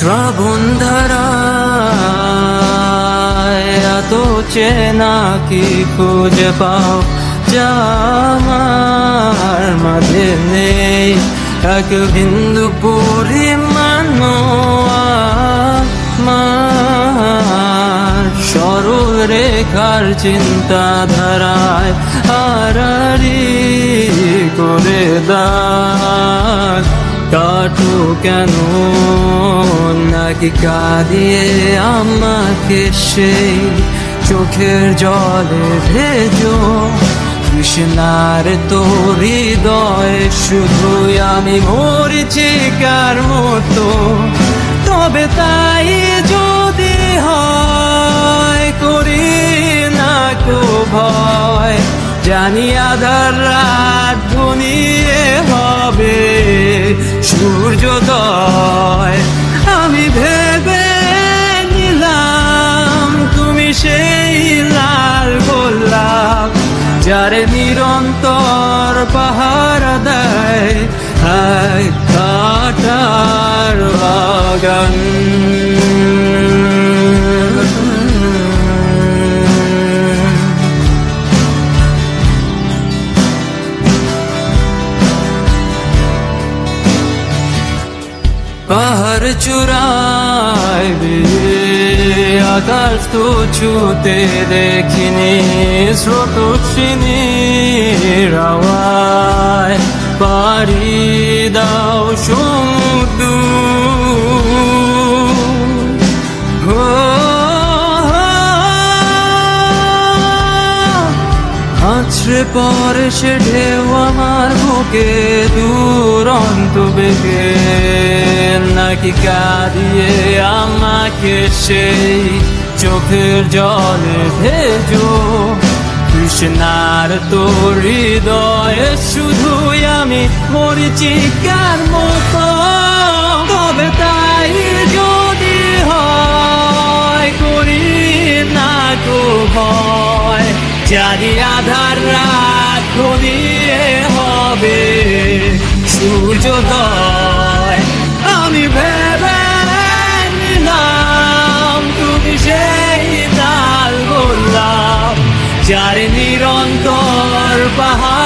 শ্রাবণ ধারায় এত চেনা কি খুঁজে পাও যা আমার মাঝে নেই, এক বিন্দু পরিমাণ আমার সরল রেখার চিন্তাধারায় আড়াআড়ি করে দাগ কাটো কেন নাকি কাঁদিয়ে আমাকে সেই চোখের জলে ভেজো কৃষ্ণার তোর হৃদয়ে শুধুই আমি মরিচিকার মতো। তবে তাই যদি হয় করি না কো ভয়, জানি আধার রাত ঘনিয়ে হবে সূর্যোদয়। আমি ভেবে নিলাম তুমি সেই লাল গোলাপ যারে নিরন্তর পাহারা দেয় এক কাঁটার বাগান। পাহাড় চূড়ায় আকাশ তো ছুতে দেখিনি, স্রোতস্বিনীর আওয়াজ পাড়ি দাও সমুদ্র। আছড়ে পরে সে ঢেউ আমার বুকে দুরন্ত বেগে, নাকি কাঁদিয়ে আমাকে সেই চোখের জলে ভেজো কৃষ্ণার তোর হৃদয়ে শুধুই আমি মরিচিকার মতো। তবে তাই যদি হয় করি না কো ভয়, জানি আধার রাত ঘনিয়ে হবে সূর্যোদয়। আমি ভেবে নিলাম তুমি সেই লাল গোলাপ যার নিরন্তর পাহাড়